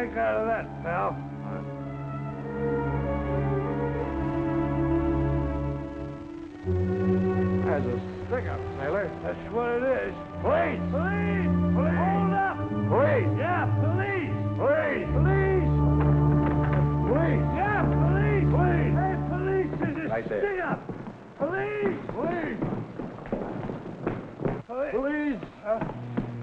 make out of that, pal? There's a stick-up, sailor. That's what it is. Police! Police! Police! Hold up! Police! Yeah, police! Police! Police! Police! Yeah, police! Police! Hey, police! There's a Right there. stick-up! Police! Police! Police!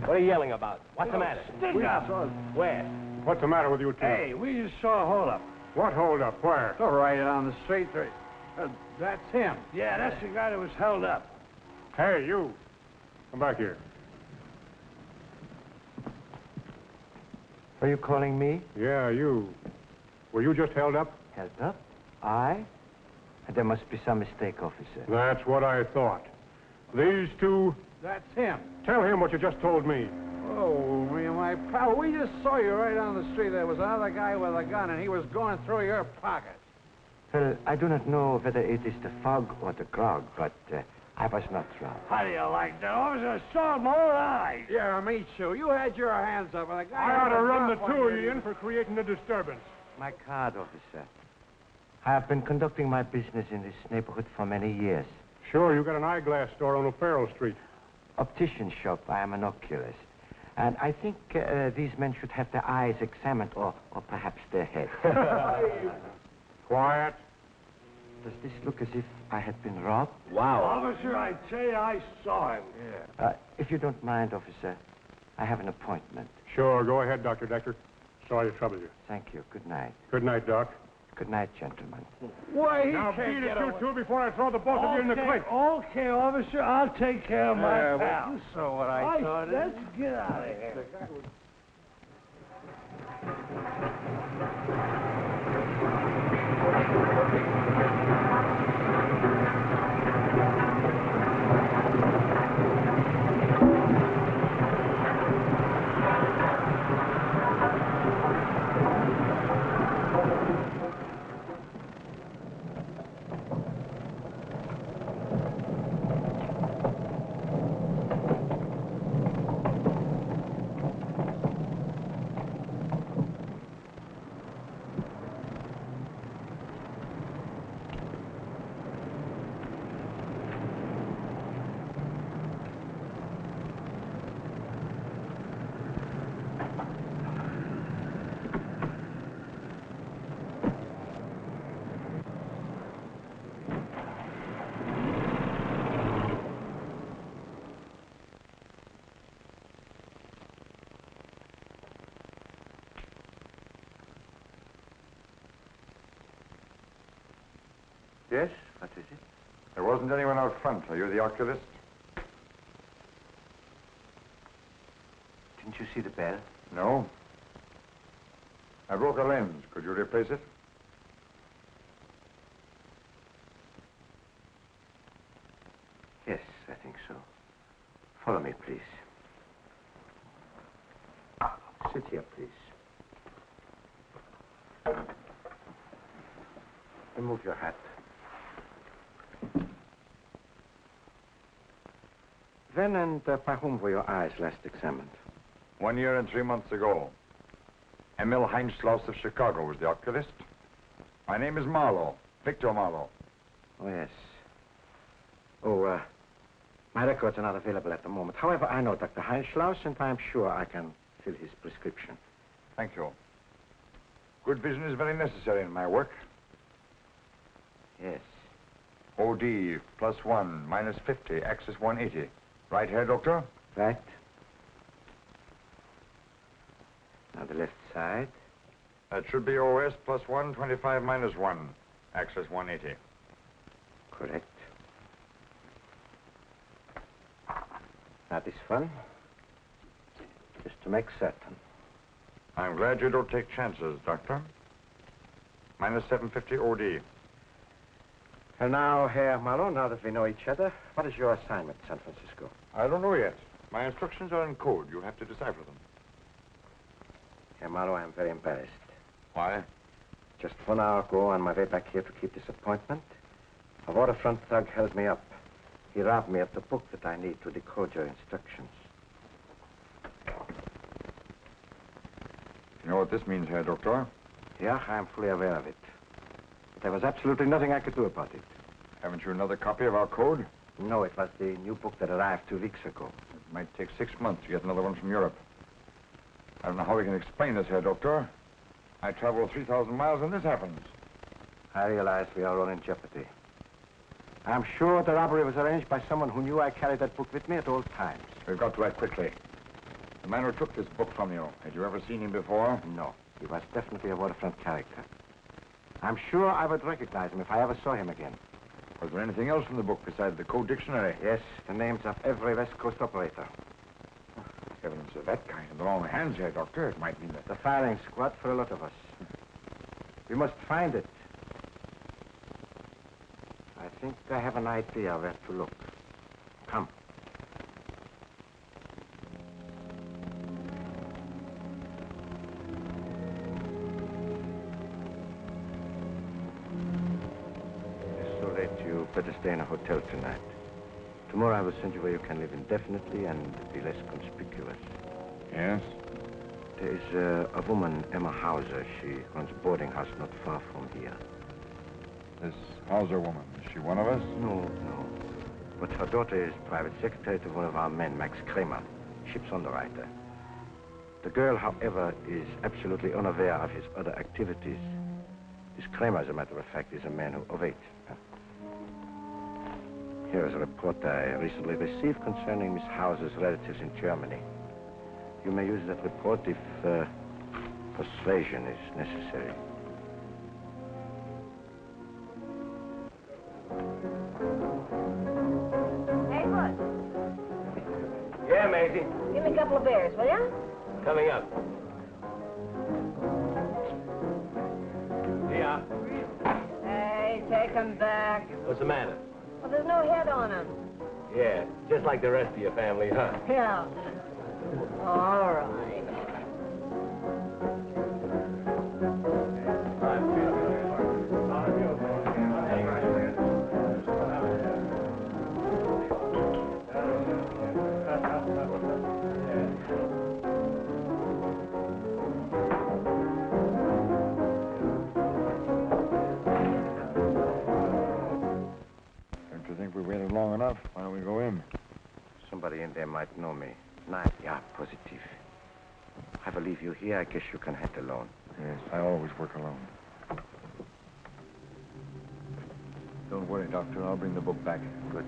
What are you yelling about? What's the matter? Stick-up! Where? What's the matter with you two? Hey, we just saw a hold-up. What hold up? Where? Oh, right on the street. That's him. Yeah, that's the guy that was held up. Hey, you. Come back here. Are you calling me? Yeah, you. Were you just held up? Held up? I? There must be some mistake, officer. That's what I thought. These two, That's him. tell him what you just told me. Oh, my pal, we just saw you right on the street. There was another guy with a gun, and he was going through your pocket. Well, I do not know whether it is the fog or the grog, but I was not drunk. How do you like that? Officer, saw my own eyes. Yeah, me too. You had your hands up, and the guy... I ought to run the two of you in for creating a disturbance. My card, officer. I have been conducting my business in this neighborhood for many years. Sure, you got an eyeglass store on O'Farrell Street. Optician shop. I am an oculist. And I think these men should have their eyes examined, or perhaps their head. Quiet. Does this look as if I had been robbed? Wow. Officer, I tell you, I saw him. Yeah. If you don't mind, officer, I have an appointment. Sure, go ahead, Dr. Decker. Sorry to trouble you. Thank you. Good night. Good night, Doc. Good night, gentlemen. Why, he Now can't beat get it, you away. two, before I throw the both of you in the cliff. Okay, officer, I'll take care of my Yeah, pal. well, you saw what I saw. Let's get out of here. Yes? What is it? There wasn't anyone out front. Are you the oculist? Didn't you see the bell? No. I broke a lens. Could you replace it? Yes, I think so. Follow me, please. Sit here, please. Remove your hat. When and by whom were your eyes last examined? 1 year and 3 months ago. Emil Heinschloss of Chicago was the oculist. My name is Marlowe, Victor Marlowe. Oh, yes. Oh, my records are not available at the moment. However, I know Dr. Heinschloss, and I am sure I can fill his prescription. Thank you. Good vision is very necessary in my work. Yes. OD +1, -50, axis 180. Right here, Doctor? Right. Now the left side. That should be OS +1, 25 -1, axis 180. Correct. Now this one. Just to make certain. I'm glad you don't take chances, Doctor. -750 OD. And now, Herr Marlowe, now that we know each other, what is your assignment in San Francisco? I don't know yet. My instructions are in code. You'll have to decipher them. Herr Marlowe, I am very embarrassed. Why? Just 1 hour ago, on my way back here to keep this appointment, a waterfront thug held me up. He robbed me of the book that I need to decode your instructions. You know what this means, Herr Doctor? Yeah, I'm fully aware of it. But there was absolutely nothing I could do about it. Haven't you another copy of our code? No, it was the new book that arrived 2 weeks ago. It might take 6 months to get another one from Europe. I don't know how we can explain this, Herr Doctor. I travel 3,000 miles and this happens. I realize we are all in jeopardy. I'm sure the robbery was arranged by someone who knew I carried that book with me at all times. We've got to act quickly. The man who took this book from you, had you ever seen him before? No, he was definitely a Waterfront character. I'm sure I would recognize him if I ever saw him again. Was there anything else in the book besides the code dictionary? Yes, the names of every West Coast operator. Evidence of that kind in the wrong hands, Herr Doctor. It might mean that... The firing squad for a lot of us. We must find it. I think I have an idea where to look. Come. It's so late, you better stay in a hotel tonight. Tomorrow I will send you where you can live indefinitely and be less conspicuous. Yes? There is a woman, Emma Hauser. She runs a boarding house not far from here. This Hauser woman, is she one of us? No. But her daughter is private secretary to one of our men, Max Kramer, ship's underwriter. The girl, however, is absolutely unaware of his other activities. This Kramer, as a matter of fact, is a man who... Oh, wait. Here is a report I recently received concerning Miss Hauser's relatives in Germany. You may use that report if persuasion is necessary. Hey, Bud, Yeah, Maisie. give me a couple of beers, will ya? Coming up. Yeah. Hey, take 'em back. What's the matter? Well, there's no head on 'em. Yeah, just like the rest of your family, huh? Yeah. All right. Don't you think we waited long enough? Why don't we go in? Somebody in there might know me. Yeah, positive. I will leave you here. I guess you can head alone. Yes, I always work alone. Don't worry, Doctor. I'll bring the book back. Good.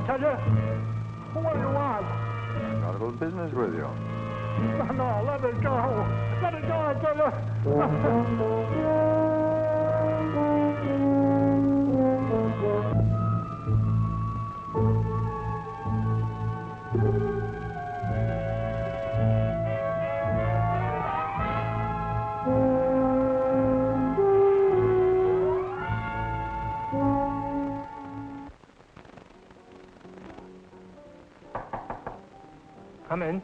tell you. What do you want? Got a little business with you. No, let it go. Let it go, I tell you. Come in.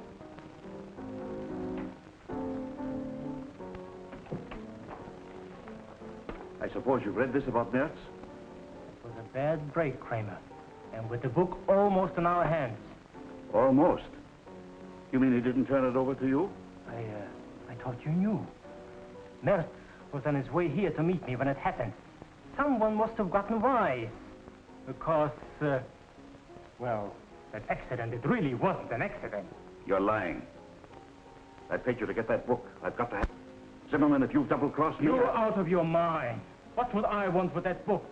I suppose you've read this about Mertz? It was a bad break, Kramer. And with the book almost in our hands. Almost. You mean he didn't turn it over to you? I thought you knew. Mertz was on his way here to meet me when it happened. Someone must have gotten wise. Because, well, that accident, it really wasn't an accident. You're lying. I paid you to get that book. I've got to have... Zimmerman, if you've double-crossed me... You're out of your mind. What would I want with that book?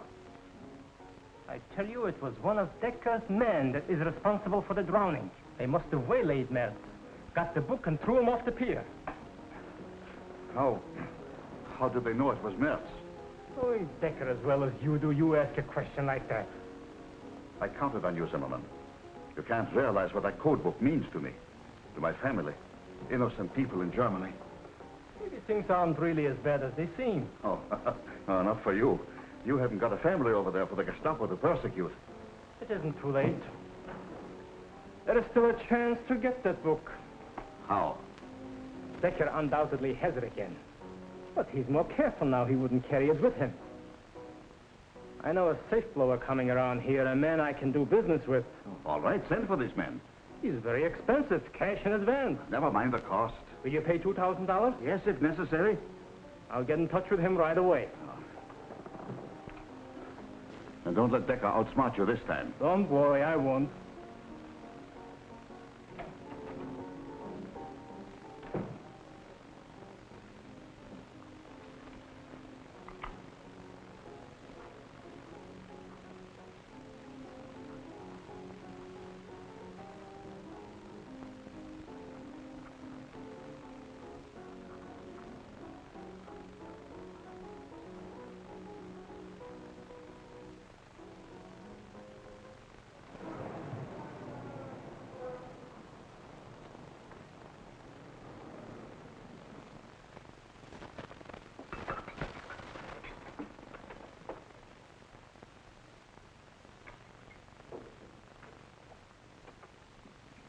I tell you, it was one of Decker's men that is responsible for the drowning. They must have waylaid Mertz, got the book and threw him off the pier. How did they know it was Mertz? Oh, he's Decker as well as you do. You ask a question like that. I counted on you, Zimmerman. You can't realize what that code book means to me, to my family, innocent people in Germany. Maybe things aren't really as bad as they seem. Oh, no, not for you. You haven't got a family over there for the Gestapo to persecute. It isn't too late. There is still a chance to get that book. How? Decker undoubtedly has it again. But he's more careful now. He wouldn't carry it with him. I know a safe blower coming around here, a man I can do business with. Oh, all right, send for this man. He's very expensive, cash in advance. Never mind the cost. Will you pay $2,000? Yes, if necessary. I'll get in touch with him right away. And don't let Decker outsmart you this time. Don't worry, I won't.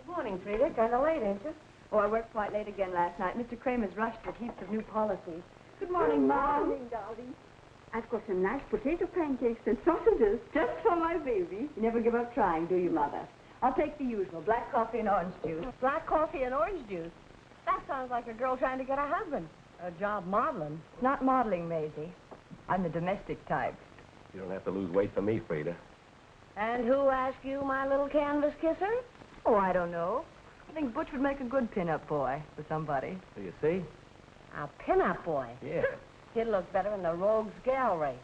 Morning, Frida. Kind of late, ain't you? Oh, I worked quite late again last night. Mr. Kramer's rushed with heaps of new policies. Good morning, Mom. Good morning, darling. I've got some nice potato pancakes and sausages just for my baby. You never give up trying, do you, Mother? I'll take the usual, black coffee and orange juice. Black coffee and orange juice? That sounds like a girl trying to get a husband. A job modeling. It's not modeling, Maisie. I'm the domestic type. You don't have to lose weight for me, Frida. And who asked you, my little canvas kisser? Oh, I don't know. I think Butch would make a good pin-up boy for somebody. So you see? A pin-up boy? Yeah. He'd look better in the Rogues Gallery.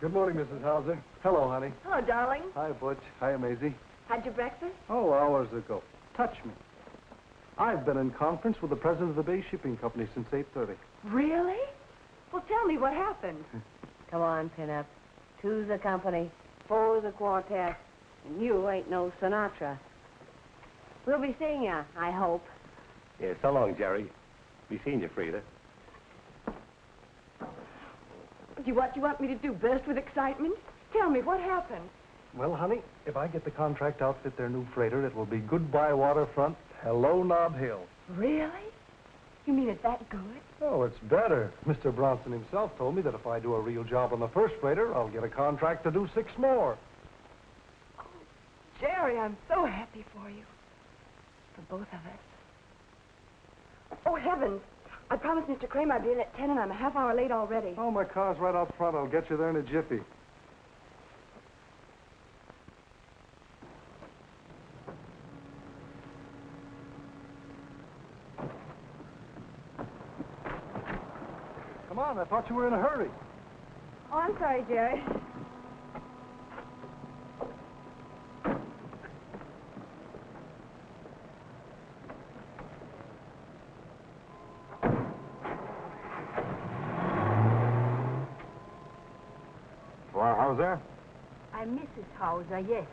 Good morning, Mrs. Hauser. Hello, honey. Hello, darling. Hi, Butch. Hi, Maisie. Had your breakfast? Oh, hours ago. Touch me. I've been in conference with the president of the Bay Shipping Company since 8:30. Really? Well, tell me what happened. Come on, pin-up. Two's the company, four's the quartet, and you ain't no Sinatra. We'll be seeing you, I hope. Yeah, so long, Jerry. Be seeing you, Frida. What do you want me to do, burst with excitement? Tell me, what happened? Well, honey, if I get the contract to outfit their new freighter, it will be goodbye Waterfront, hello Nob Hill. Really? You mean it's that good? Oh, it's better. Mr. Bronson himself told me that if I do a real job on the first freighter, I'll get a contract to do 6 more. Oh, Jerry, I'm so happy for you. For both of us. Oh, heavens. I promised Mr. Kramer I'd be in at 10, and I'm a half hour late already. Oh, my car's right out front. I'll get you there in a jiffy. Come on, I thought you were in a hurry. Oh, I'm sorry, Jerry. Well, Hauser, I'm Mrs. Hauser, yes.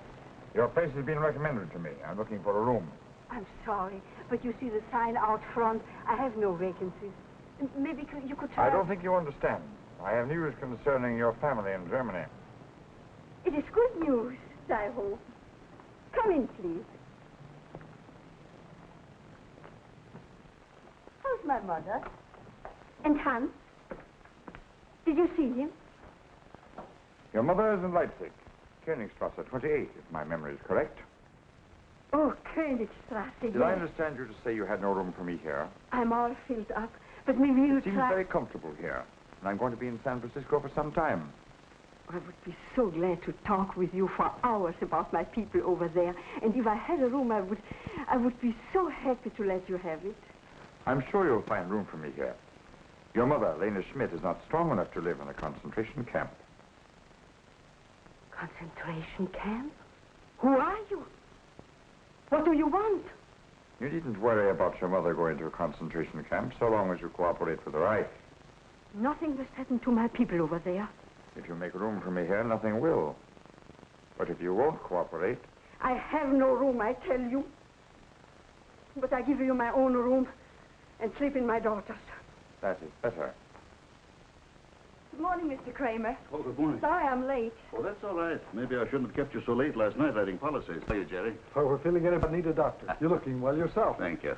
your place has been recommended to me. I'm looking for a room. I'm sorry, but you see the sign out front. I have no vacancies. Maybe you could try... I don't think you understand. I have news concerning your family in Germany. It is good news, I hope. Come in, please. How's my mother? And Hans? Did you see him? Your mother is in Leipzig, Königstrasse 28, if my memory is correct. Oh, Königstrasse, Did I understand you to say you had no room for me here? I'm all filled up, but maybe you'll It seems very comfortable here, and I'm going to be in San Francisco for some time. I would be so glad to talk with you for hours about my people over there. And if I had a room, I would be so happy to let you have it. I'm sure you'll find room for me here. Your mother, Lena Schmidt, is not strong enough to live in a concentration camp. Concentration camp? Who are you? What do you want? You needn't worry about your mother going to a concentration camp so long as you cooperate with the Reich. Nothing must happen to my people over there. If you make room for me here, nothing will. But if you won't cooperate... I have no room, I tell you. But I give you my own room and sleep in my daughter's. That is better. Good morning, Mr. Kramer. Oh, good morning. Sorry I'm late. Oh, that's all right. Maybe I shouldn't have kept you so late last night writing policies. How are you, Jerry? Well, we're feeling it, but need a doctor. You're looking well yourself. Thank you.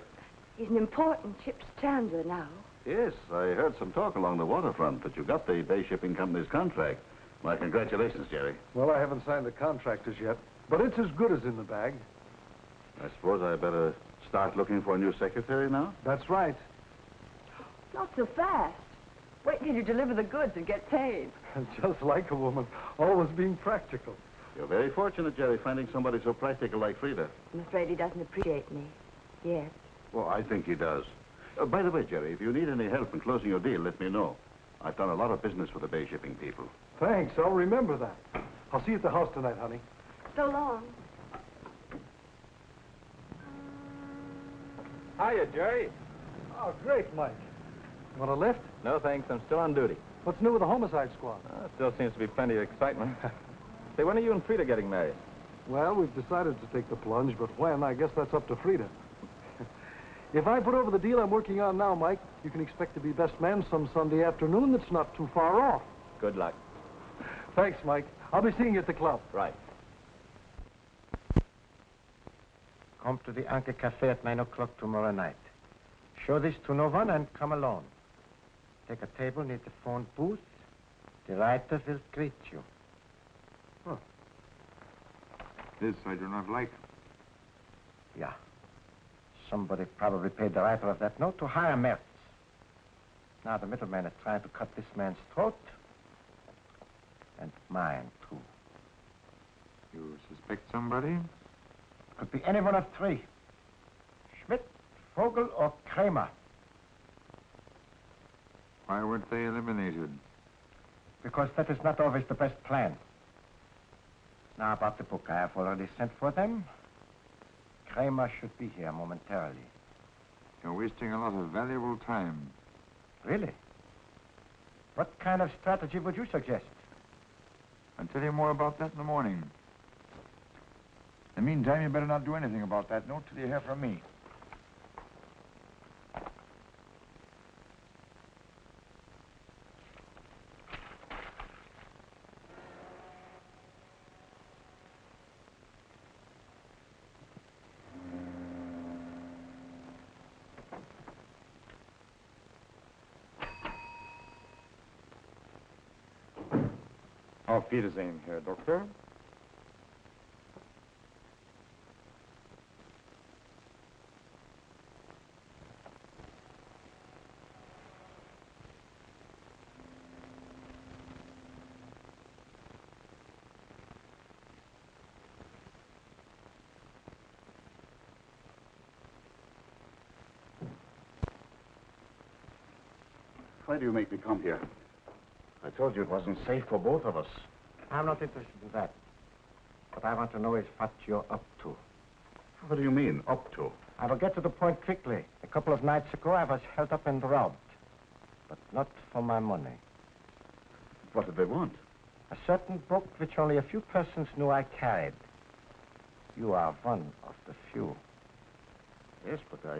He's an important ship's chandler now. Yes, I heard some talk along the waterfront that you got the Bay Shipping Company's contract. My congratulations, Jerry. Well, I haven't signed the contract as yet, but it's as good as in the bag. I suppose I better start looking for a new secretary now? That's right. Not so fast. Wait till you deliver the goods and get paid. Just like a woman, always being practical. You're very fortunate, Jerry, finding somebody so practical like Frida. I'm afraid he doesn't appreciate me. Yes. Well, I think he does. By the way, Jerry, if you need any help in closing your deal, let me know. I've done a lot of business with the Bay Shipping people. Thanks, I'll remember that. I'll see you at the house tonight, honey. So long. Hiya, Jerry. Oh, great, Mike. Want a lift? No, thanks. I'm still on duty. What's new with the homicide squad? Still seems to be plenty of excitement. Say, when are you and Frida getting married? Well, we've decided to take the plunge, but when, I guess that's up to Frida. If I put over the deal I'm working on now, Mike, you can expect to be best man some Sunday afternoon that's not too far off. Good luck. Thanks, Mike. I'll be seeing you at the club. Right. Come to the Anchor Cafe at 9 o'clock tomorrow night. Show this to no one and come alone. Take a table near the phone booth. The writer will greet you. This I do not like. Yeah. Somebody probably paid the writer of that note to hire Mertz. Now the middleman is trying to cut this man's throat. And mine, too. You suspect somebody? Could be any one of three. Schmidt, Vogel, or Kramer. Why weren't they eliminated? Because that is not always the best plan. Now about the book, I have already sent for them. Kramer should be here momentarily. You're wasting a lot of valuable time. Really? What kind of strategy would you suggest? I'll tell you more about that in the morning. In the meantime, you better not do anything about that note till you hear from me. Auf Wiedersehen, Herr Doktor. Why do you make me come here? I told you it wasn't safe for both of us. I'm not interested in that. What I want to know is what you're up to. What do you mean, up to? I will get to the point quickly. A couple of nights ago, I was held up and robbed. But not for my money. What did they want? A certain book which only a few persons knew I carried. You are one of the few. Yes, but I...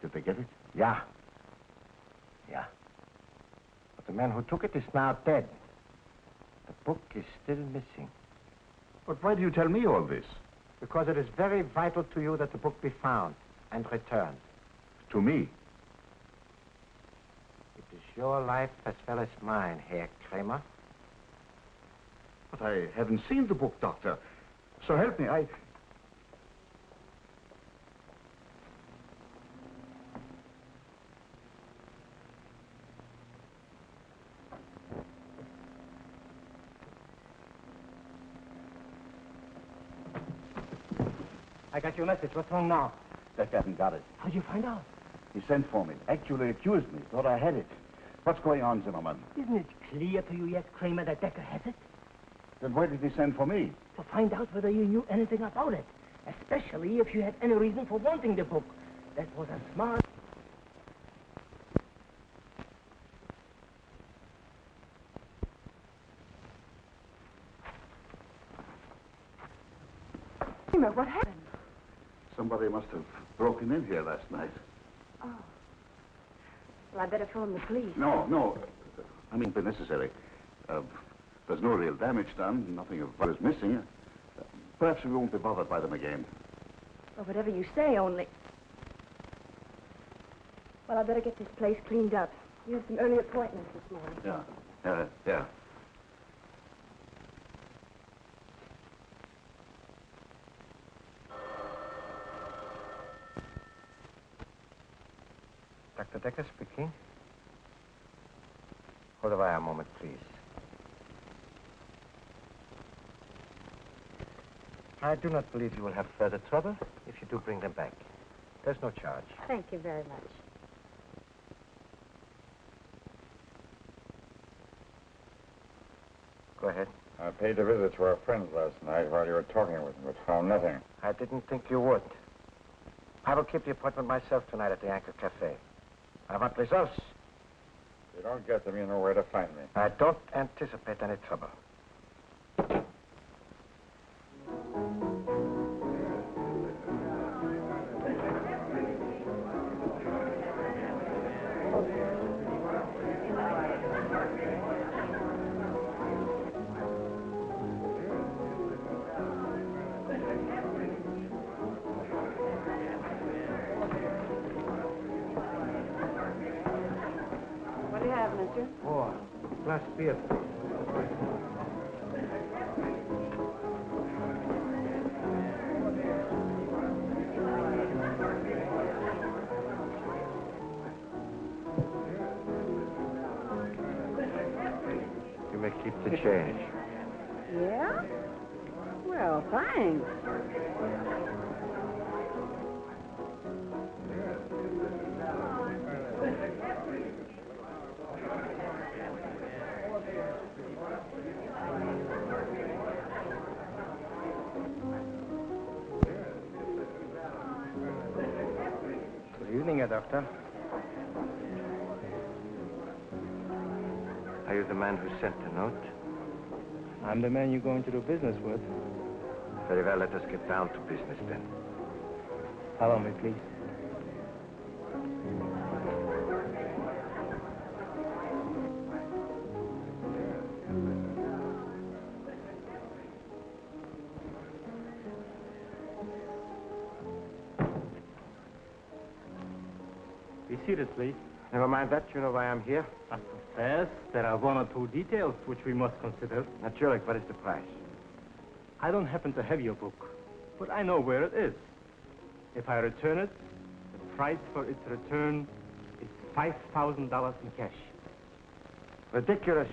Did they get it? Yeah. Yeah. But the man who took it is now dead. The book is still missing. But why do you tell me all this? Because it is very vital to you that the book be found and returned. To me? It is your life as well as mine, Herr Kramer. But I haven't seen the book, Doctor. So help me, I got your message. What's wrong now? Beck hasn't got it. How'd you find out? He sent for me. Actually accused me. Thought I had it. What's going on, Zimmerman? Isn't it clear to you yet, Kramer, that Decker has it? Then why did he send for me? To find out whether you knew anything about it. Especially if you had any reason for wanting the book. That was a smart... Kramer, what happened? Somebody must have broken in here last night. Oh. Well, I better phone the police. No. I mean, if necessary. There's no real damage done. Nothing of what is missing. Perhaps we won't be bothered by them again. Well, whatever you say, only... Well, I better get this place cleaned up. You have some early appointments this morning. Yeah. Dr. Decker speaking. Hold the wire a moment, please. I do not believe you will have further trouble if you do bring them back. There's no charge. Thank you very much. Go ahead. I paid a visit to our friends last night while you were talking with them, but found nothing. I didn't think you would. I will keep the appointment myself tonight at the Anchor Cafe. I want results. If you don't get them, you know where to find me. I don't anticipate any trouble. What do you have, mister? Oh, glass beer. You may keep the change. Yeah? Well, thanks. Good evening, Doctor. Are you the man who sent the note? I'm the man you're going to do business with. Very well, let us get down to business then. Follow me, please. Be seated, please. Never mind that. You know why I'm here. First, there are one or two details which we must consider. Naturally. What is the price? I don't happen to have your book, but I know where it is. If I return it, the price for its return is $5,000 in cash. Ridiculous.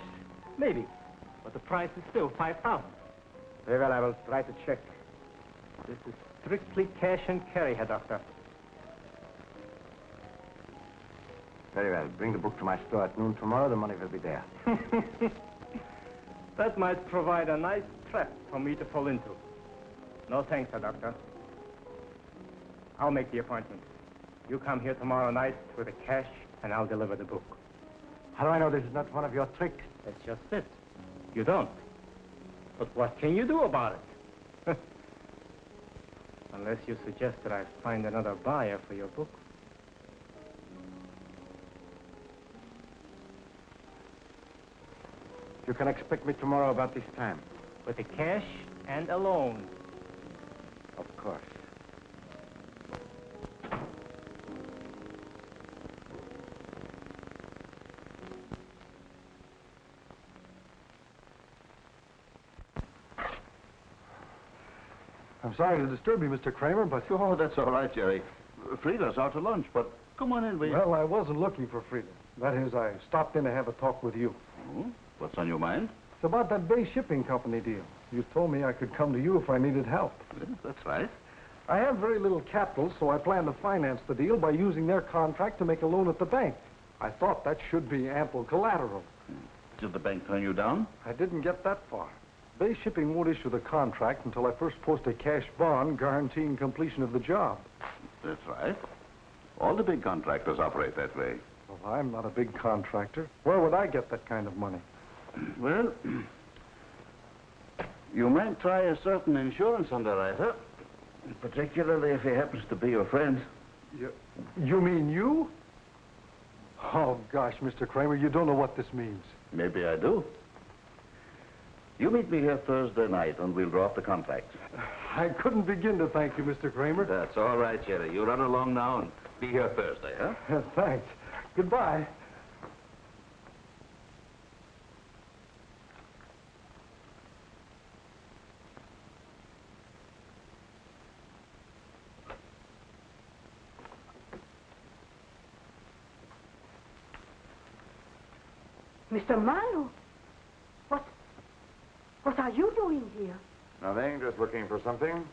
Maybe, but the price is still $5,000. Very well, I will write a check. This is strictly cash and carry, Herr Doctor. Very well. Bring the book to my store at noon tomorrow. The money will be there. That might provide a nice trap for me to fall into. No thanks, Herr Doctor. I'll make the appointment. You come here tomorrow night with the cash, and I'll deliver the book. How do I know this is not one of your tricks? That's just it. You don't. But what can you do about it? Unless you suggest that I find another buyer for your book. You can expect me tomorrow about this time. With the cash and a loan. Of course. I'm sorry to disturb you, Mr. Kramer, but... Oh, that's all right, Jerry. Frida's out to lunch, but come on in, will you? Well, I wasn't looking for Frida. That is, I stopped in to have a talk with you. Oh, what's on your mind? It's about that Bay Shipping Company deal. You told me I could come to you if I needed help. Yes, that's right. I have very little capital, so I plan to finance the deal by using their contract to make a loan at the bank. I thought that should be ample collateral. Did the bank turn you down? I didn't get that far. Bay Shipping won't issue the contract until I first post a cash bond guaranteeing completion of the job. That's right. All the big contractors operate that way. Well, I'm not a big contractor. Where would I get that kind of money? Well, you might try a certain insurance underwriter, particularly if he happens to be your friend. You mean you? Oh, gosh, Mr. Kramer, you don't know what this means. Maybe I do. You meet me here Thursday night and we'll draw up the contract. I couldn't begin to thank you, Mr. Kramer. That's all right, Jerry. You run along now and be here Thursday, huh? Thanks. Goodbye. Mr. Marlowe, what are you doing here? Nothing, just looking for something.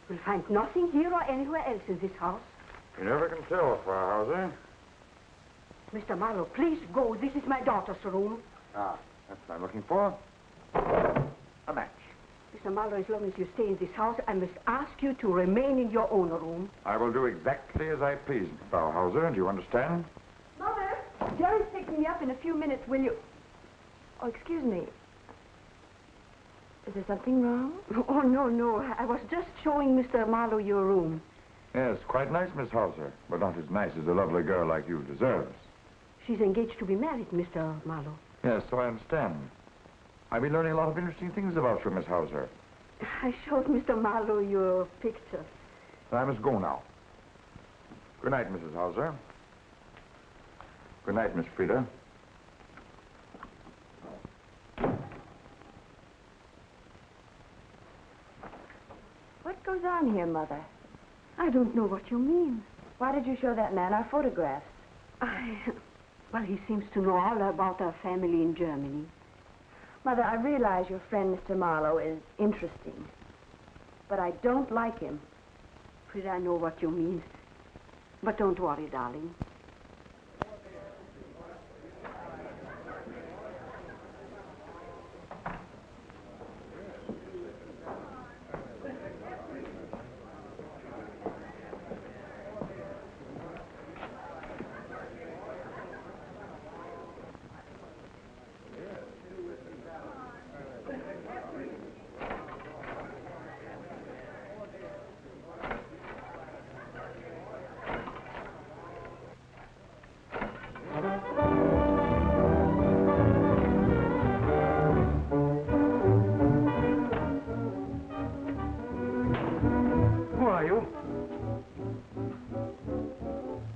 We'll find nothing here or anywhere else in this house. You never can tell, Frau Hauser. Mr. Marlowe, please go. This is my daughter's room. Ah, that's what I'm looking for. A match. Mr. Marlowe, as long as you stay in this house, I must ask you to remain in your own room. I will do exactly as I please, Frau Hauser. Do you understand? Mother, Jerry's picking me up in a few minutes. Will you... Oh, excuse me. Is there something wrong? Oh, no. I was just showing Mr. Marlowe your room. Yes, quite nice, Miss Hauser, but not as nice as a lovely girl like you deserves. She's engaged to be married, Mr. Marlowe. Yes, so I understand. I've been learning a lot of interesting things about you, Miss Hauser. I showed Mr. Marlowe your picture. I must go now. Good night, Mrs. Hauser. Good night, Miss Frida. What goes on here, Mother? I don't know what you mean. Why did you show that man our photographs? Well, he seems to know all about our family in Germany. Mother, I realize your friend, Mr. Marlowe, is interesting. But I don't like him. Frida, I know what you mean. But don't worry, darling.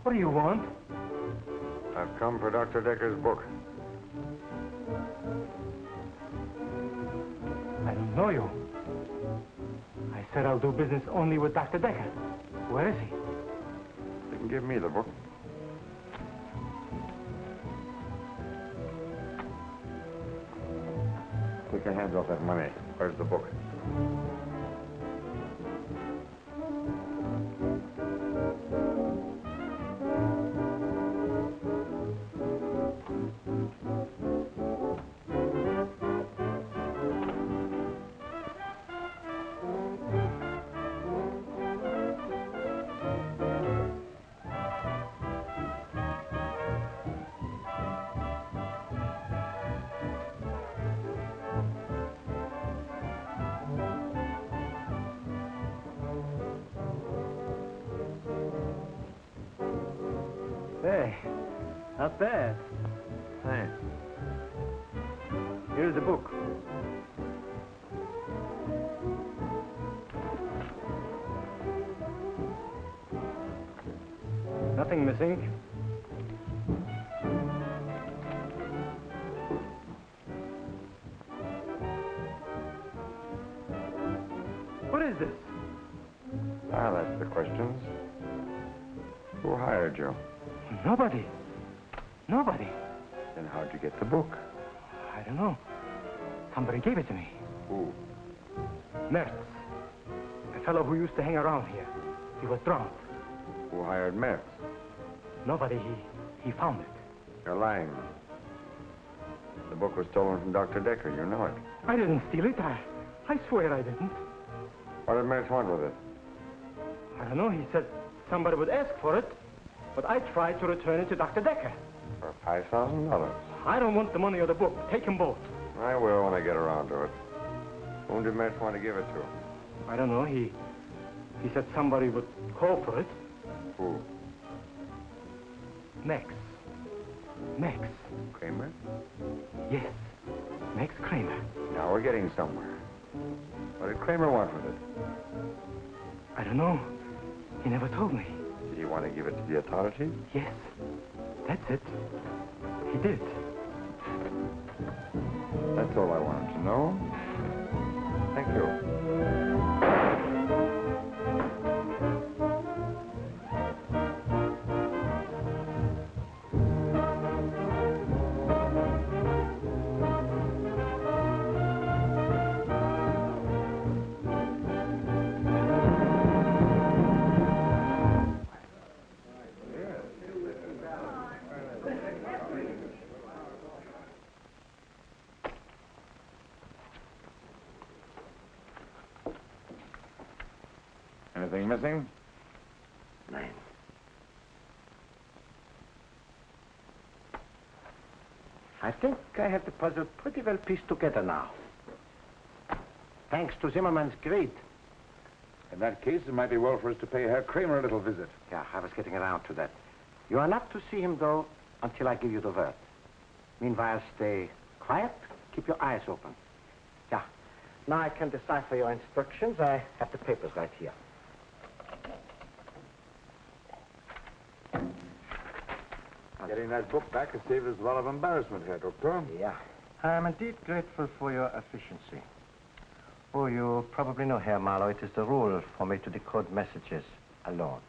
What do you want? I've come for Dr. Decker's book. I don't know you. I said I'll do business only with Dr. Decker. Where is he? You can give me the book. Take your hands off that money. Where's the book? Hey, not bad. Thanks. Here's the book. Nothing missing. What is this? Ah, that's the questions. Who hired you? Nobody. Nobody. Then how'd you get the book? I don't know. Somebody gave it to me. Who? Mertz. I fellow who used to hang around here. He was drowned. Who hired Mertz? Nobody. He found it. You're lying. The book was stolen from Dr. Decker. You know it. I didn't steal it. I swear I didn't. What did Mertz want with it? I don't know. He said somebody would ask for it. But I tried to return it to Dr. Decker. For $5,000. I don't want the money or the book. Take them both. I will when I get around to it. Whom did Mertz want to give it to? I don't know. He said somebody would call for it. Who? Max. Max. Kramer? Yes. Max Kramer. Now we're getting somewhere. What did Kramer want with it? I don't know. He never told me. Did he want to give it to the authorities? Yes. That's it. He did. That's all I wanted to know. Thank you. Anything missing? Nein. I think I have the puzzle pretty well pieced together now. Thanks to Zimmerman's greed. In that case, it might be well for us to pay Herr Kramer a little visit. Yeah, I was getting around to that. You are not to see him, though, until I give you the word. Meanwhile, stay quiet. Keep your eyes open. Yeah. Now I can decipher your instructions. I have the papers right here. Getting that book back has saved us a lot of embarrassment here, Doctor. Yeah. I am indeed grateful for your efficiency. Oh, you probably know, Herr Marlowe, it is the rule for me to decode messages alone.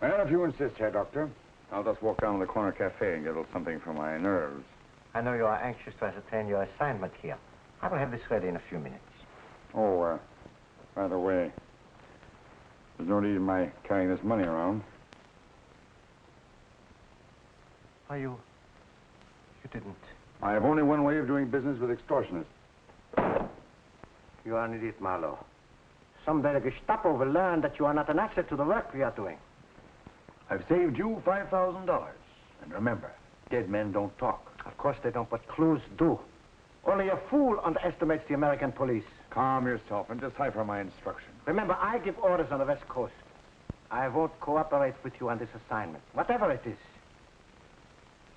Well, if you insist, Herr Doctor, I'll just walk down to the corner cafe and get a little something for my nerves. I know you are anxious to ascertain your assignment here. I will have this ready in a few minutes. Oh, by the way, there's no need in my carrying this money around. Why, you didn't. I have only one way of doing business with extortionists. You are an idiot, Marlowe. Someday the Gestapo will learn that you are not an asset to the work we are doing. I've saved you $5,000. And remember, dead men don't talk. Of course they don't, but clues do. Only a fool underestimates the American police. Calm yourself and decipher my instructions. Remember, I give orders on the West Coast. I won't cooperate with you on this assignment, whatever it is.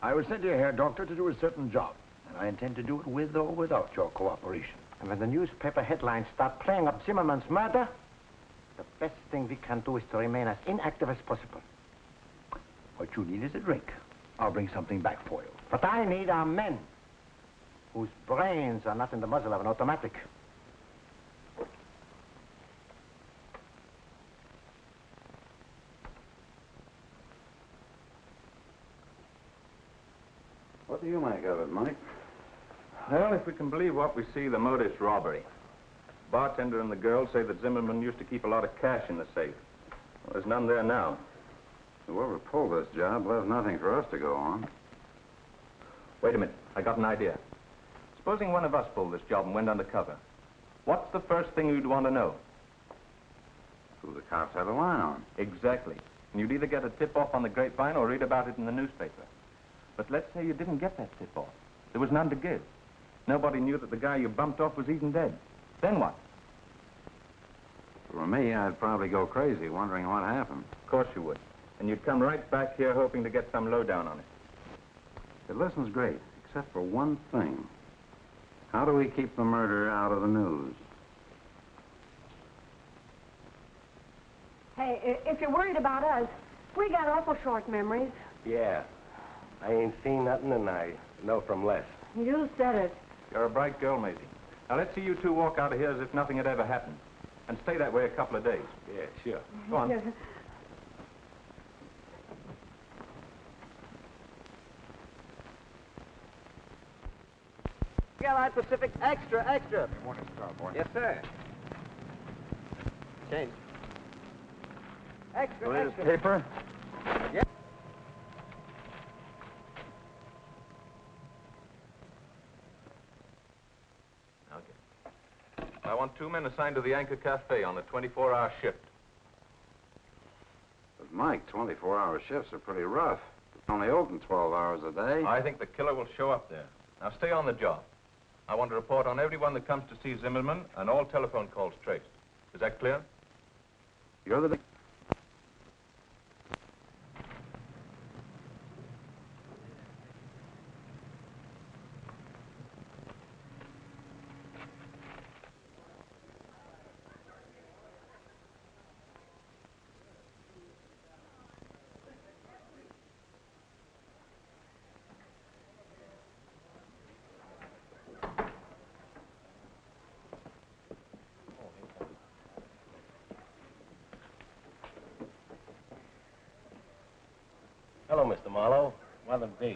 I was sent here, Herr Doctor, to do a certain job. And I intend to do it with or without your cooperation. And when the newspaper headlines start playing up Zimmerman's murder, the best thing we can do is to remain as inactive as possible. What you need is a drink. I'll bring something back for you. What I need are men whose brains are not in the muzzle of an automatic. What do you make of it, Mike? Well, if we can believe what we see, the modus robbery. Bartender and the girl say that Zimmerman used to keep a lot of cash in the safe. Well, there's none there now. Whoever pulled this job left nothing for us to go on. Wait a minute. I got an idea. Supposing one of us pulled this job and went undercover. What's the first thing you'd want to know? Who the cops have a line on. Exactly. And you'd either get a tip-off on the grapevine or read about it in the newspaper. But let's say you didn't get that tip-off. There was none to give. Nobody knew that the guy you bumped off was even dead. Then what? For me, I'd probably go crazy wondering what happened. Of course you would. And you'd come right back here hoping to get some lowdown on it. The lesson's great, except for one thing. How do we keep the murder out of the news? Hey, if you're worried about us, we got awful short memories. Yeah. I ain't seen nothing, and I know from Les. You said it. You're a bright girl, Maisie. Now, let's see you two walk out of here as if nothing had ever happened. And stay that way a couple of days. Yeah, sure. Go on. Skyline Pacific, extra, extra. Morning, Star Boy. Yes, sir. Change. Extra, Latest extra. paper? Yeah. Okay. I want 2 men assigned to the Anchor Cafe on a 24-hour shift. But, Mike, 24-hour shifts are pretty rough. It's only open 12 hours a day. I think the killer will show up there. Now, stay on the job. I want to report on everyone that comes to see Zimmerman and all telephone calls traced. Is that clear? You're the... Hello, Mr. Marlowe. What'll it be?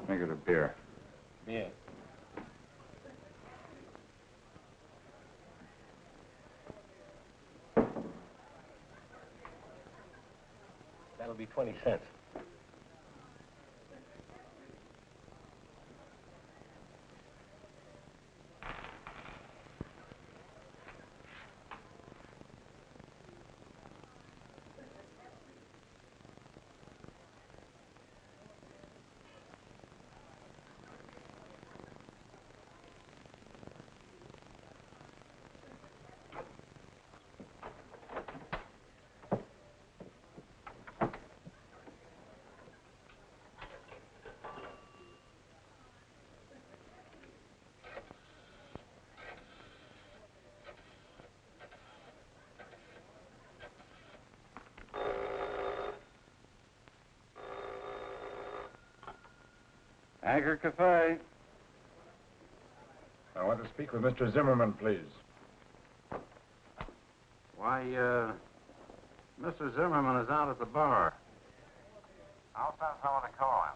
Make it a beer. Beer. That'll be 20 cents. Anchor Cafe. I want to speak with Mr. Zimmerman, please. Why, Mr. Zimmerman is out at the bar. I'll send someone to call him.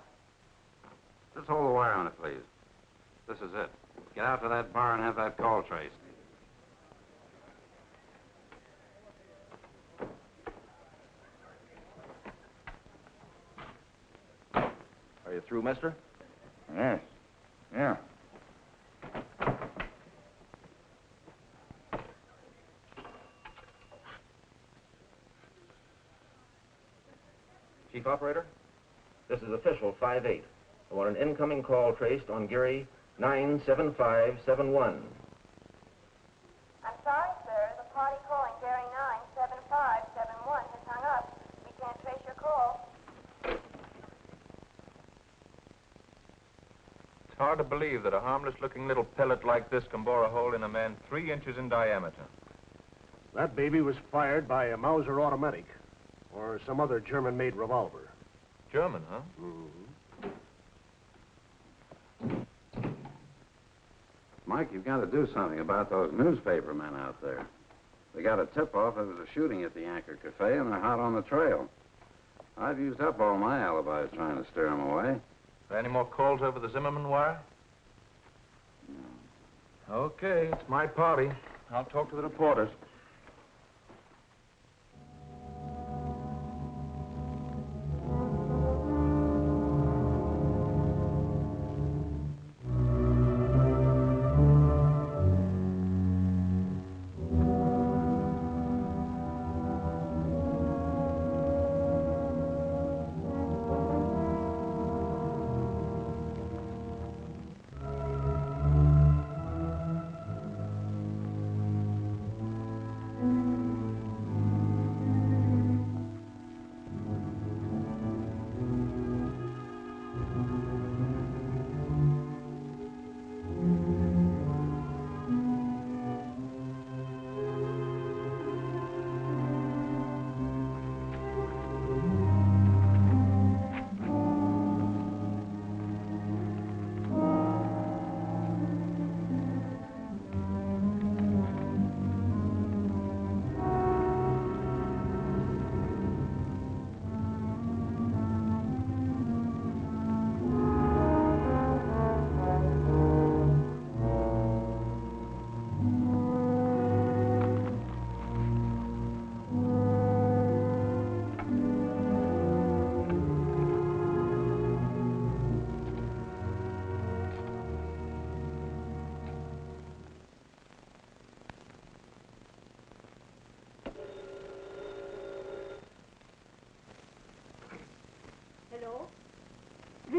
Just hold the wire on it, please. This is it. Get out to that bar and have that call traced. Are you through, mister? Yes. Yeah. Chief Operator, this is official 5-8. I want an incoming call traced on Geary 97571. I'm sorry, sir. The party calling Gary 97571 has hung up. We can't trace your call. It's hard to believe that a harmless-looking little pellet like this can bore a hole in a man 3 inches in diameter. That baby was fired by a Mauser automatic or some other German-made revolver. German, huh? Mm-hmm. Mike, you've got to do something about those newspaper men out there. They got a tip-off there was a shooting at the Anchor Cafe, and they're hot on the trail. I've used up all my alibis trying to steer them away. Any more calls over the Zimmerman wire? No. Okay, it's my party. I'll talk to the reporters.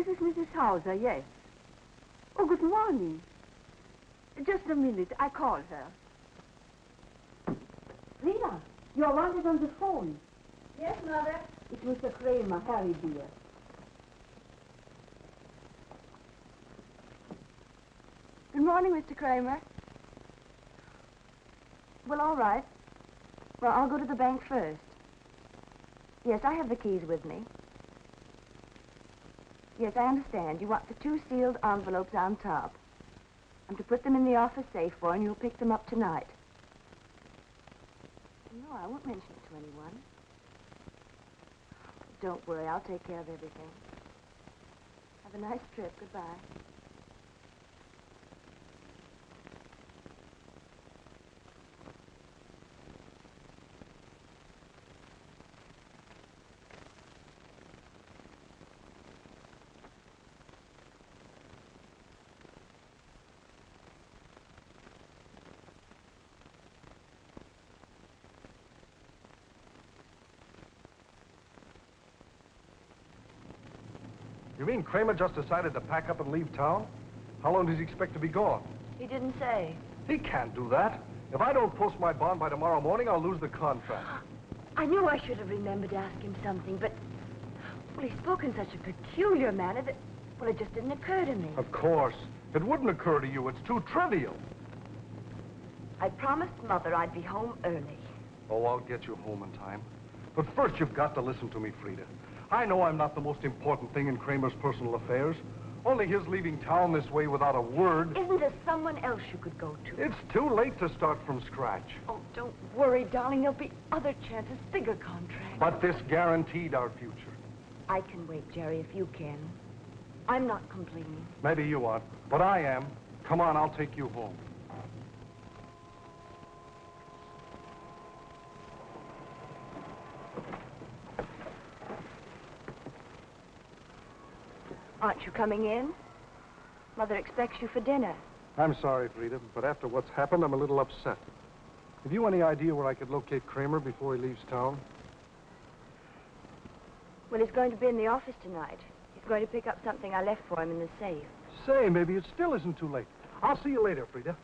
This is Mrs. Hauser, yes. Oh, good morning. Just a minute. I call her. Rita, you're wanted on the phone. Yes, Mother? It's Mr. Kramer. Harry, dear. Good morning, Mr. Kramer. Well, all right. Well, I'll go to the bank first. Yes, I have the keys with me. Yes, I understand. You want the 2 sealed envelopes on top. I'm to put them in the office safe for, and you'll pick them up tonight. No, I won't mention it to anyone. Don't worry, I'll take care of everything. Have a nice trip. Goodbye. You mean Kramer just decided to pack up and leave town? How long does he expect to be gone? He didn't say. He can't do that. If I don't post my bond by tomorrow morning, I'll lose the contract. I knew I should have remembered to ask him something, but... Well, he spoke in such a peculiar manner that... Well, it just didn't occur to me. Of course. It wouldn't occur to you. It's too trivial. I promised Mother I'd be home early. Oh, I'll get you home in time. But first, you've got to listen to me, Frida. I know I'm not the most important thing in Kramer's personal affairs. Only his leaving town this way without a word. Isn't there someone else you could go to? It's too late to start from scratch. Oh, don't worry, darling. There'll be other chances, bigger contracts. But this guaranteed our future. I can wait, Jerry, if you can. I'm not complaining. Maybe you aren't, but I am. Come on, I'll take you home. Aren't you coming in? Mother expects you for dinner. I'm sorry, Frida, but after what's happened, I'm a little upset. Have you any idea where I could locate Kramer before he leaves town? Well, he's going to be in the office tonight. He's going to pick up something I left for him in the safe. Say, maybe it still isn't too late. I'll see you later, Frida.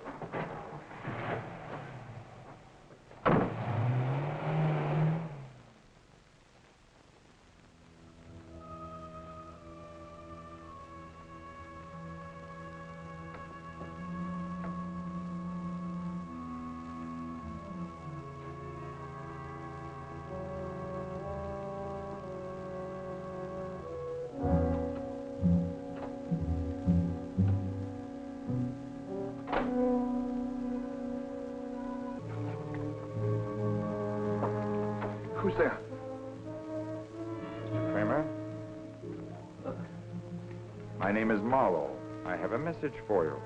Who's there? Mr. Kramer? My name is Marlowe. I have a message for you.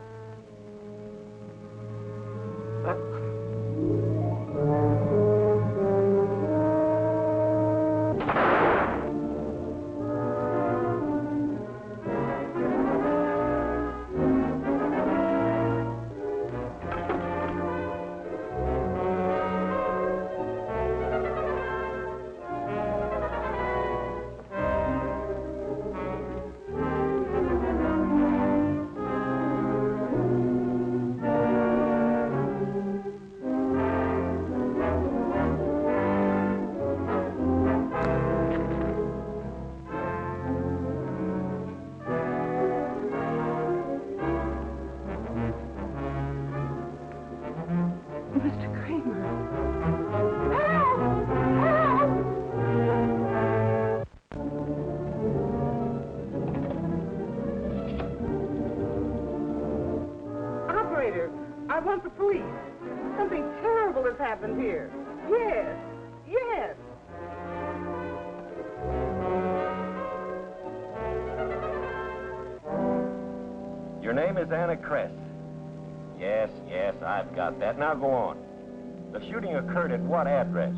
Mr. Kramer. Operator, I want the police. Something terrible has happened here. Yes, yes. Your name is Anna Kress. Yes, yes, I've got that. Now go on. The shooting occurred at what address?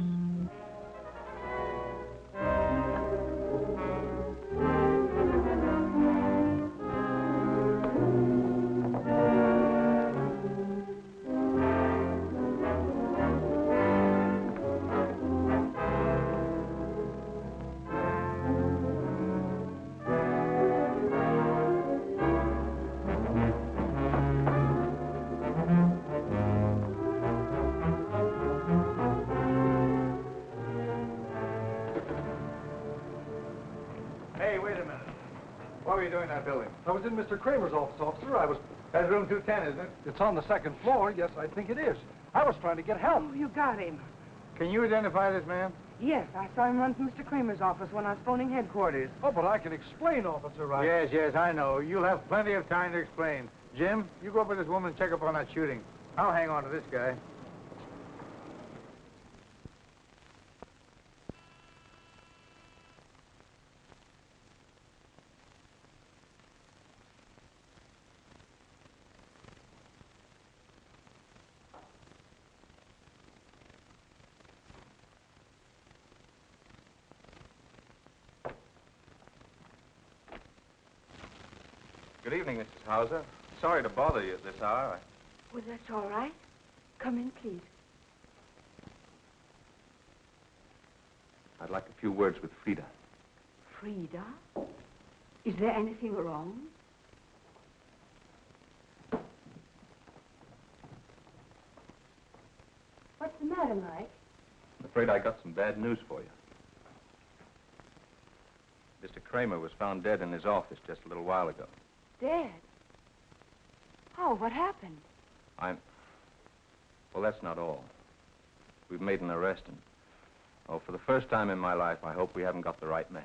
were you doing in that building? I was in Mr. Kramer's office, officer. That's room 210, isn't it? It's on the second floor. Yes, I think it is. I was trying to get help. Oh, you got him. Can you identify this man? Yes, I saw him run from Mr. Kramer's office when I was phoning headquarters. Oh, but I can explain, officer. Yes, I know. You'll have plenty of time to explain. Jim, you go up with this woman and check up on that shooting. I'll hang on to this guy. Good evening, Mrs. Hauser. Sorry to bother you at this hour. Well, that's all right. Come in, please. I'd like a few words with Frida. Frida? Is there anything wrong? What's the matter, Mike? I'm afraid I got some bad news for you. Mr. Kramer was found dead in his office just a little while ago. Dead? Oh, what happened? Well, that's not all. We've made an arrest, and, for the first time in my life, I hope we haven't got the right man.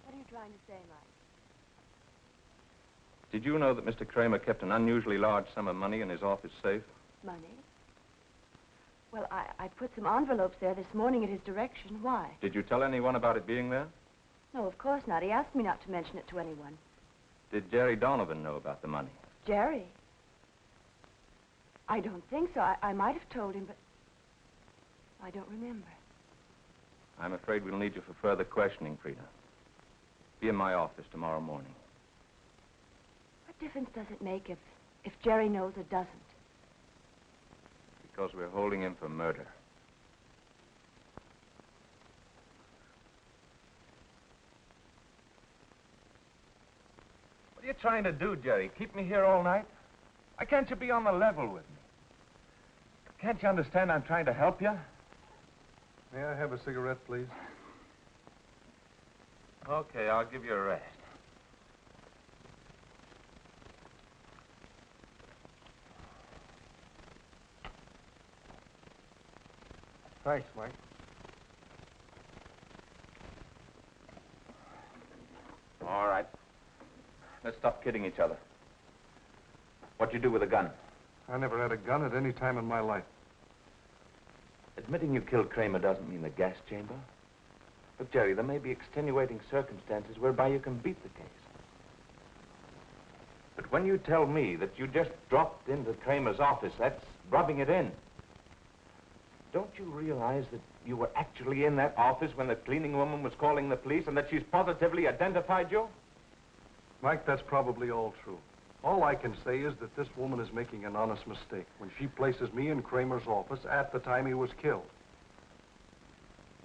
What are you trying to say, Mike? Did you know that Mr. Kramer kept an unusually large sum of money in his office safe? Money? Well, I put some envelopes there this morning at his direction. Why? Did you tell anyone about it being there? No, of course not. He asked me not to mention it to anyone. Did Jerry Donovan know about the money? Jerry? I don't think so. I might have told him, but I don't remember. I'm afraid we'll need you for further questioning, Frida. Be in my office tomorrow morning. What difference does it make if Jerry knows or doesn't? Because we're holding him for murder. What are you trying to do, Jerry? Keep me here all night? Why can't you be on the level with me? Can't you understand I'm trying to help you? May I have a cigarette, please? Okay, I'll give you a rest. Thanks, Mike. All right. Let's stop kidding each other. What'd you do with a gun? I never had a gun at any time in my life. Admitting you killed Kramer doesn't mean the gas chamber. Look, Jerry, there may be extenuating circumstances whereby you can beat the case. But when you tell me that you just dropped into Kramer's office, that's rubbing it in. Don't you realize that you were actually in that office when the cleaning woman was calling the police and that she's positively identified you? Mike, that's probably all true. All I can say is that this woman is making an honest mistake when she places me in Kramer's office at the time he was killed.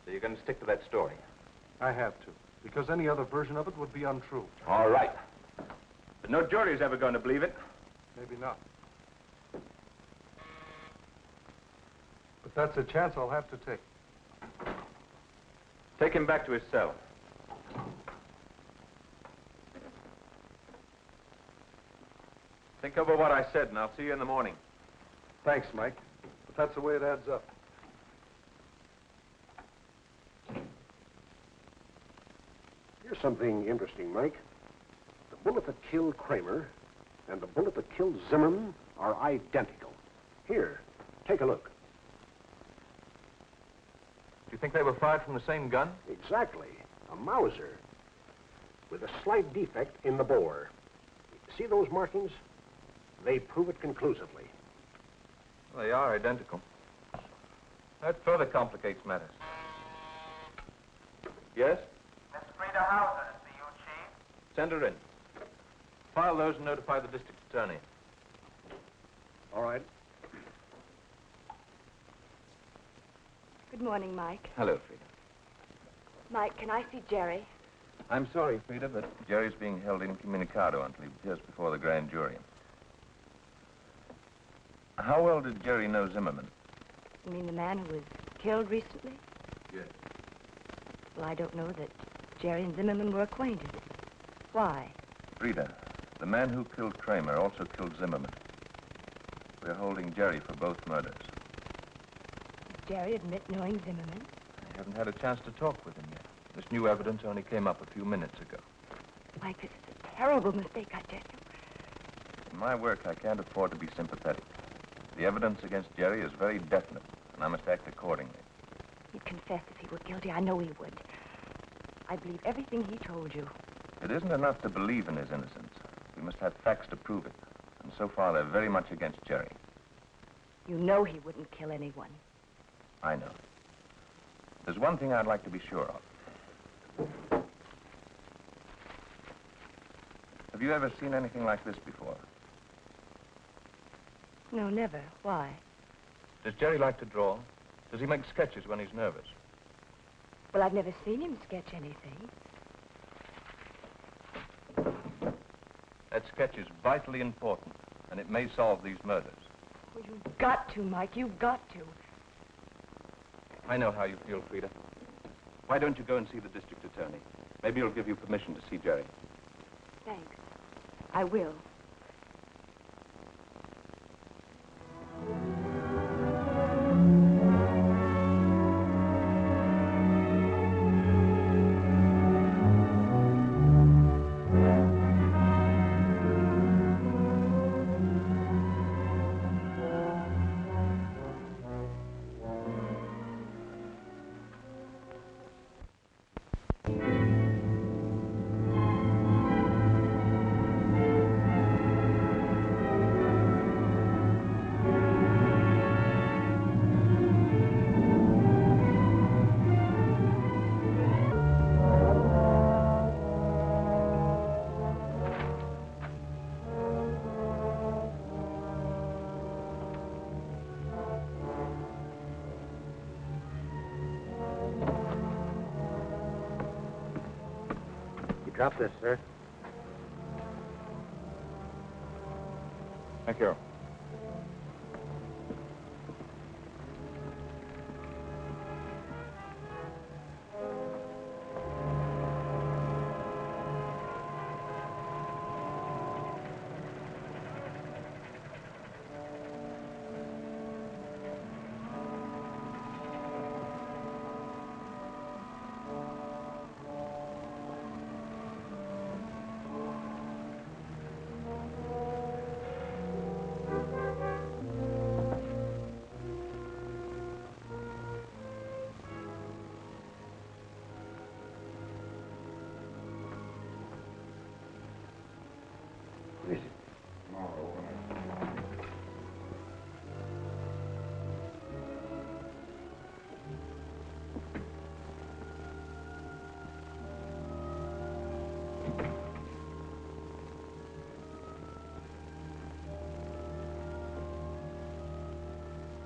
So you're going to stick to that story? I have to, because any other version of it would be untrue. All right. But no jury's ever going to believe it. Maybe not. But that's a chance I'll have to take. Take him back to his cell. Think over what I said, and I'll see you in the morning. Thanks, Mike. But that's the way it adds up. Here's something interesting, Mike. The bullet that killed Kramer and the bullet that killed Zimmerman are identical. Here, take a look. Do you think they were fired from the same gun? Exactly. A Mauser with a slight defect in the bore. See those markings? They prove it conclusively. Well, they are identical. That further complicates matters. Yes? Miss Frida Hauser to see you, Chief. Send her in. File those and notify the district attorney. All right. Good morning, Mike. Hello, Frida. Mike, can I see Jerry? I'm sorry, Frida, but Jerry's being held incommunicado until he appears before the grand jury. How well did Jerry know Zimmerman? You mean the man who was killed recently? Yes. Well, I don't know that Jerry and Zimmerman were acquainted. Why? Frida, the man who killed Kramer also killed Zimmerman. We're holding Jerry for both murders. Did Jerry admit knowing Zimmerman? I haven't had a chance to talk with him yet. This new evidence only came up a few minutes ago. Mike, this is a terrible mistake, I tell you. In my work, I can't afford to be sympathetic. The evidence against Jerry is very definite, and I must act accordingly. He'd confess if he were guilty. I know he would. I believe everything he told you. It isn't enough to believe in his innocence. We must have facts to prove it. And so far, they're very much against Jerry. You know he wouldn't kill anyone. I know. There's one thing I'd like to be sure of. Have you ever seen anything like this before? No, never. Why? Does Jerry like to draw? Does he make sketches when he's nervous? Well, I've never seen him sketch anything. That sketch is vitally important, and it may solve these murders. Well, you've got to, Mike. You've got to. I know how you feel, Frida. Why don't you go and see the district attorney? Maybe he'll give you permission to see Jerry. Thanks. I will. Drop this, sir. Thank you.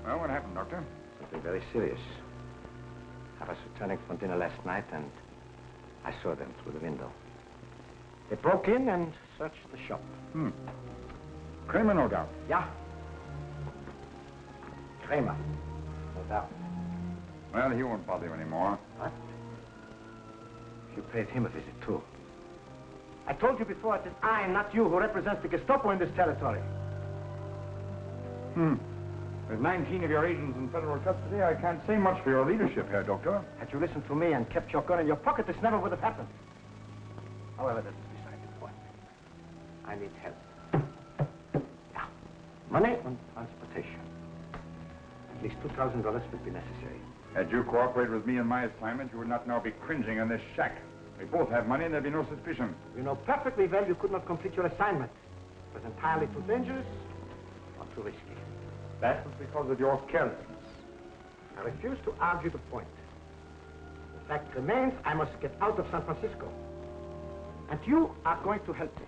Well, what happened, Doctor? Something very serious. I was returning from dinner last night, and I saw them through the window. They broke in and searched the shop. Kramer, no doubt. Yeah. Kramer, no doubt. Well, he won't bother you anymore. What? You paid him a visit, too. I told you before, it is I, not you, who represents the Gestapo in this territory. With 19 of your agents in federal custody, I can't say much for your leadership, Herr Doctor. Had you listened to me and kept your gun in your pocket, this never would have happened. However, this is beside the point. I need help. Yeah. Money and transportation. At least $2,000 would be necessary. Had you cooperated with me in my assignment, you would not now be cringing in this shack. We both have money and there'd be no suspicion. You know perfectly well you could not complete your assignment. It was entirely too dangerous or too risky. That was because of your carelessness. I refuse to argue the point. The fact remains, I must get out of San Francisco. And you are going to help me.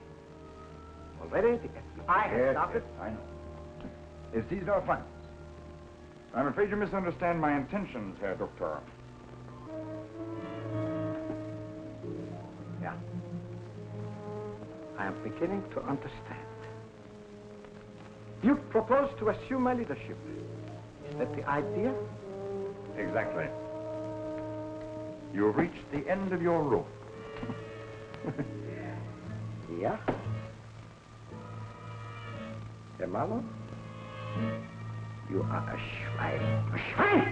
Already, the FBI has started... Yes, I know. It's these are funds. I'm afraid you misunderstand my intentions, Herr Doctor. Yeah. I am beginning to understand. You propose to assume my leadership. Is that the idea? Exactly. You've reached the end of your rope. Yeah? Herr Marlow? You are a Schwein. A Schwein!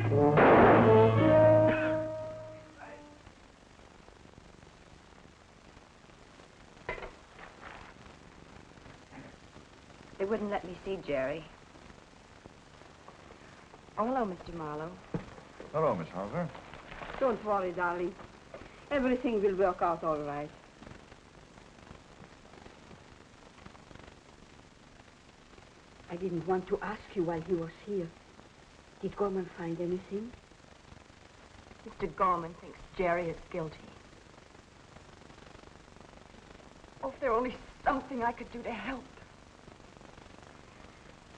They wouldn't let me see Jerry. Oh, hello, Mr. Marlowe. Hello, Miss Hauser. Don't worry, darling. Everything will work out all right. I didn't want to ask you while he was here. Did Gorman find anything? Mr. Gorman thinks Jerry is guilty. Oh, if there were only something I could do to help.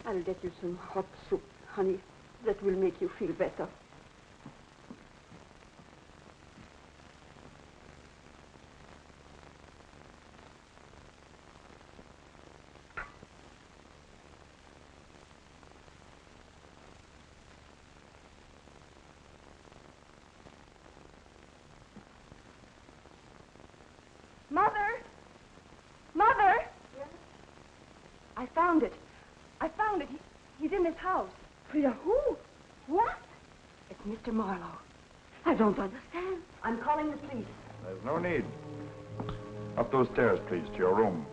I'll get you some hot soup, honey. That will make you feel better. Mother! Mother! Yes? I found it. He's in this house. Frida, who? What? It's Mr. Marlowe. I don't understand. I'm calling the police. There's no need. Up those stairs, please, to your room.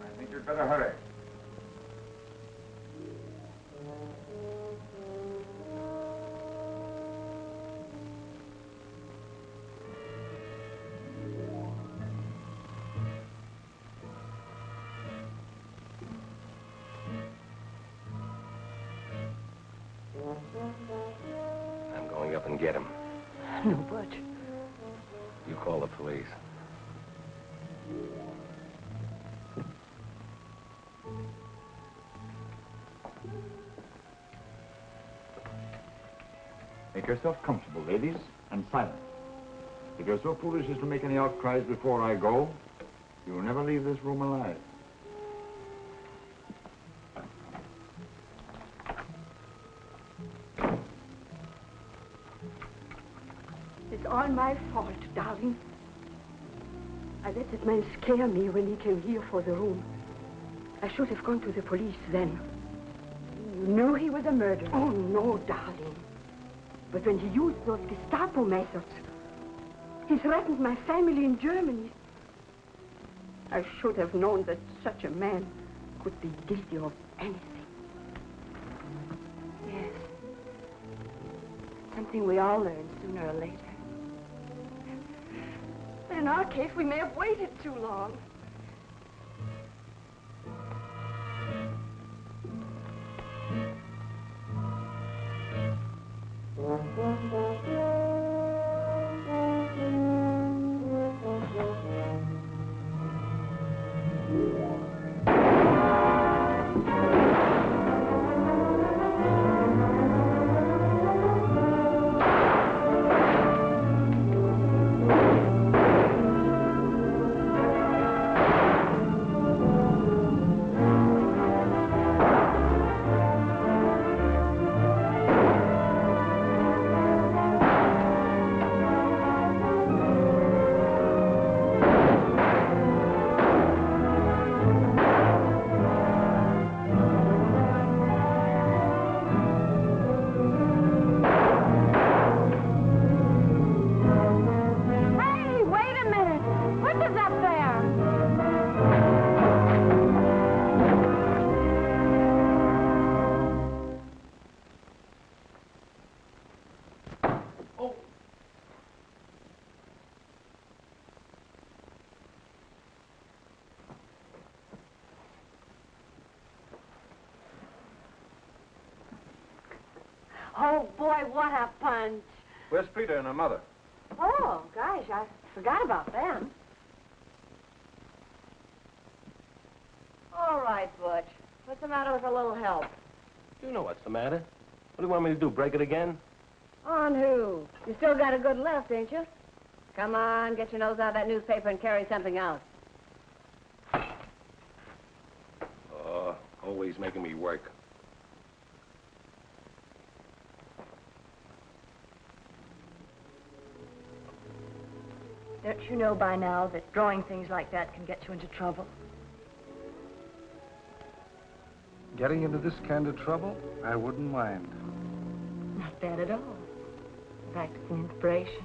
I think you'd better hurry. I'm going up and get him. No, Butch. You call the police. Make yourself comfortable, ladies, and silent. If you're so foolish as to make any outcries before I go, you will never leave this room alive. It's all my fault, darling. I let that man scare me when he came here for the room. I should have gone to the police then. You knew he was a murderer. Oh, no, darling. But when he used those Gestapo methods, he threatened my family in Germany. I should have known that such a man could be guilty of anything. Yes. Something we all learn sooner or later. But in our case, we may have waited too long. Oh, boy, what a punch. Where's Frida and her mother? Oh, gosh, I forgot about them. All right, Butch. What's the matter with a little help? You know what's the matter. What do you want me to do, break it again? On who? You still got a good left, ain't you? Come on, get your nose out of that newspaper and carry something else. Always making me work. Don't you know by now that drawing things like that can get you into trouble? Getting into this kind of trouble, I wouldn't mind. Not bad at all. In fact, it's an inspiration.